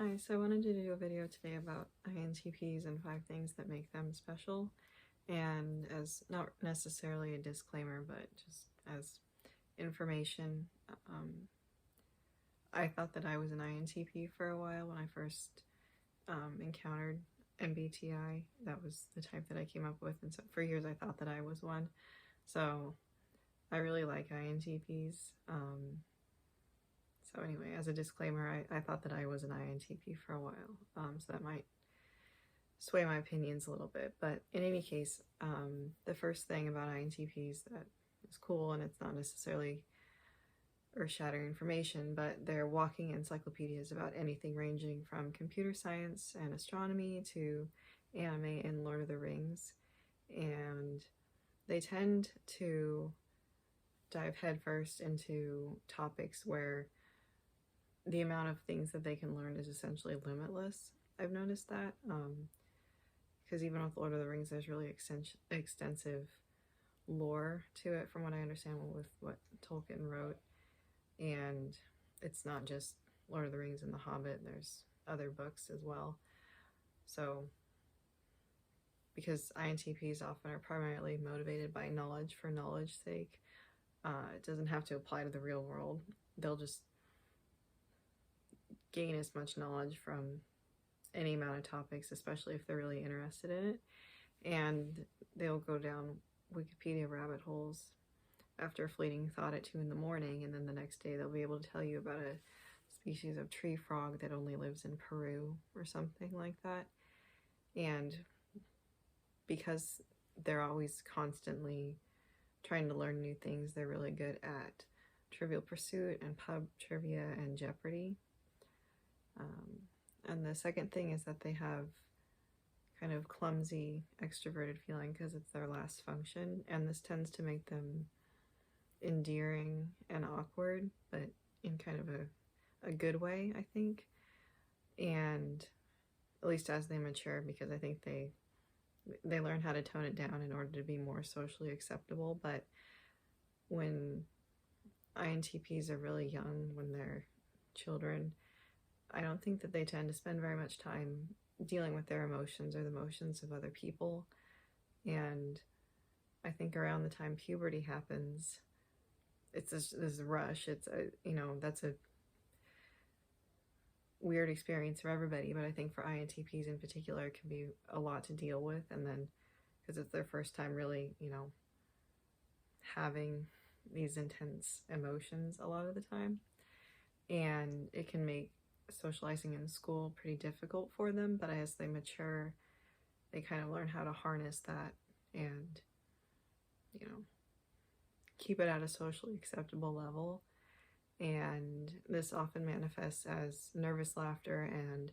Hi, so I wanted to do a video today about INTPs and 5 things that make them special, and as not necessarily a disclaimer, but just as information. I thought that I was an INTP for a while when I first encountered MBTI. That was the type that I came up with, and so for years I thought that I was one. So I really like INTPs. So anyway, as a disclaimer, I thought that I was an INTP for a while, so that might sway my opinions a little bit. But in any case, the first thing about INTPs that is cool, and it's not necessarily earth-shattering information, but they're walking encyclopedias about anything ranging from computer science and astronomy to anime and Lord of the Rings. And they tend to dive headfirst into topics where the amount of things that they can learn is essentially limitless. I've noticed that, because even with Lord of the Rings, there's really extensive lore to it, from what I understand with what Tolkien wrote. And it's not just Lord of the Rings and The Hobbit, there's other books as well. So, because INTPs often are primarily motivated by knowledge for knowledge's sake, it doesn't have to apply to the real world. They'll just gain as much knowledge from any amount of topics, especially if they're really interested in it. And they'll go down Wikipedia rabbit holes after a fleeting thought at 2 in the morning, and then the next day they'll be able to tell you about a species of tree frog that only lives in Peru or something like that. And because they're always constantly trying to learn new things, they're really good at Trivial Pursuit and pub trivia and Jeopardy. And the second thing is that they have kind of clumsy extroverted feeling because it's their last function, and this tends to make them endearing and awkward, but in kind of a good way, I think. And at least as they mature, because I think they learn how to tone it down in order to be more socially acceptable. But when INTPs are really young, when they're children, I don't think that they tend to spend very much time dealing with their emotions or the emotions of other people. And I think around the time puberty happens, it's this rush. It's that's a weird experience for everybody, but I think for INTPs in particular, it can be a lot to deal with. And then because it's their first time really, having these intense emotions a lot of the time, and it can make socializing in school pretty difficult for them. But as they mature, they kind of learn how to harness that and keep it at a socially acceptable level. And this often manifests as nervous laughter and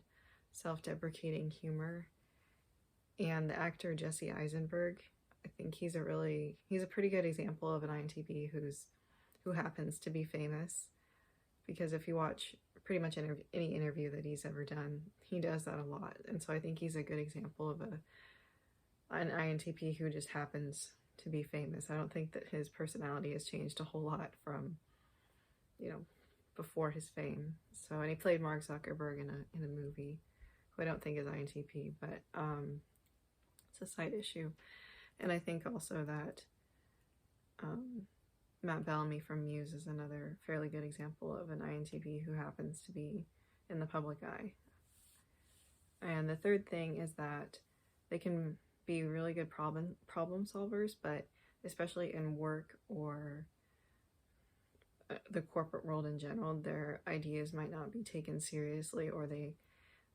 self-deprecating humor. And the actor Jesse Eisenberg, I think he's a pretty good example of an INTP who happens to be famous, because if you watch pretty much any interview that he's ever done, he does that a lot. And so I think he's a good example of an INTP who just happens to be famous. I don't think that his personality has changed a whole lot from, before his fame. So, and he played Mark Zuckerberg in a movie, who I don't think is INTP, but it's a side issue. And I think also that Matt Bellamy from Muse is another fairly good example of an INTP who happens to be in the public eye. And the third thing is that they can be really good problem solvers, but especially in work or the corporate world in general, their ideas might not be taken seriously, or they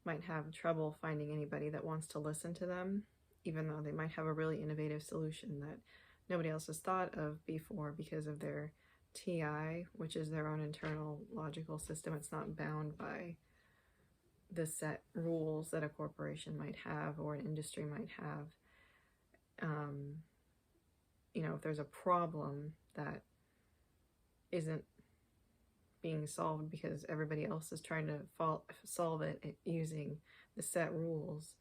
might have trouble finding anybody that wants to listen to them, even though they might have a really innovative solution that nobody else has thought of before because of their TI, which is their own internal logical system. It's not bound by the set rules that a corporation might have or an industry might have. If there's a problem that isn't being solved because everybody else is trying to solve it using the set rules,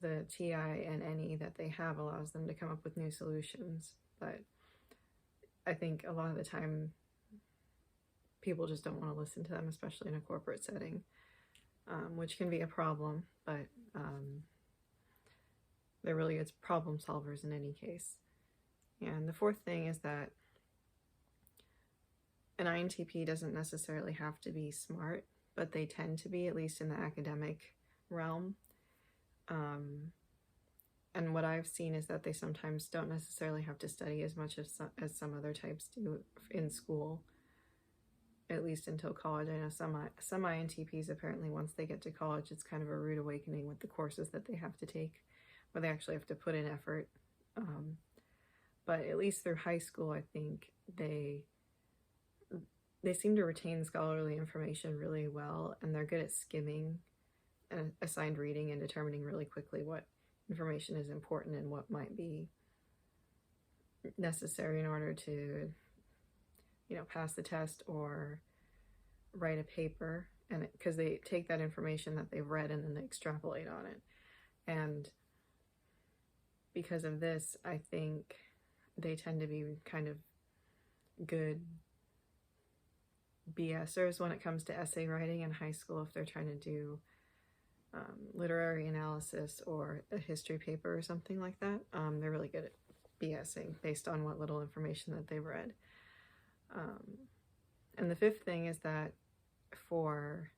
the TI and NE that they have allows them to come up with new solutions. But I think a lot of the time people just don't want to listen to them, especially in a corporate setting. which can be a problem, but they're really good problem solvers in any case. And the fourth thing is that an INTP doesn't necessarily have to be smart, but they tend to be, at least in the academic realm. And what I've seen is that they sometimes don't necessarily have to study as much as some other types do in school, at least until college. I know some INTPs, apparently once they get to college, it's kind of a rude awakening with the courses that they have to take, where they actually have to put in effort. But at least through high school, I think they seem to retain scholarly information really well, and they're good at skimming assigned reading and determining really quickly what information is important and what might be necessary in order to, pass the test or write a paper. And because they take that information that they've read and then they extrapolate on it. And because of this, I think they tend to be kind of good BSers when it comes to essay writing in high school. If they're trying to do literary analysis or a history paper or something like that, they're really good at BSing based on what little information that they've read. And the fifth thing is that for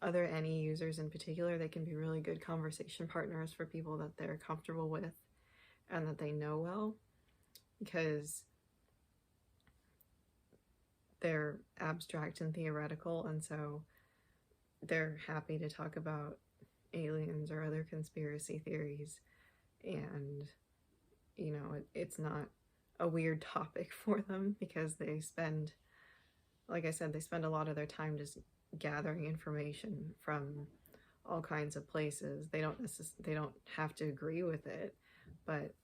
other NE users in particular, they can be really good conversation partners for people that they're comfortable with and that they know well, because they're abstract and theoretical, and so they're happy to talk about aliens or other conspiracy theories, and it's not a weird topic for them, because they spend, like I said, they spend a lot of their time just gathering information from all kinds of places. They don't have to agree with it, but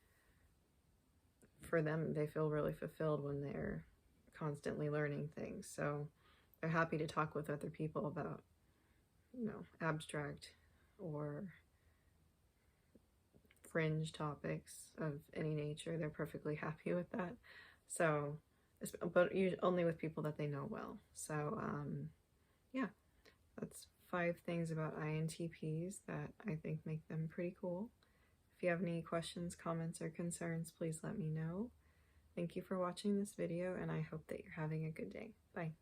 for them, they feel really fulfilled when they're constantly learning things. So they're happy to talk with other people about, abstract or fringe topics of any nature. They're perfectly happy with that. So, but only with people that they know well. So, yeah, that's 5 things about INTPs that I think make them pretty cool. If you have any questions, comments, or concerns, please let me know. Thank you for watching this video, and I hope that you're having a good day. Bye.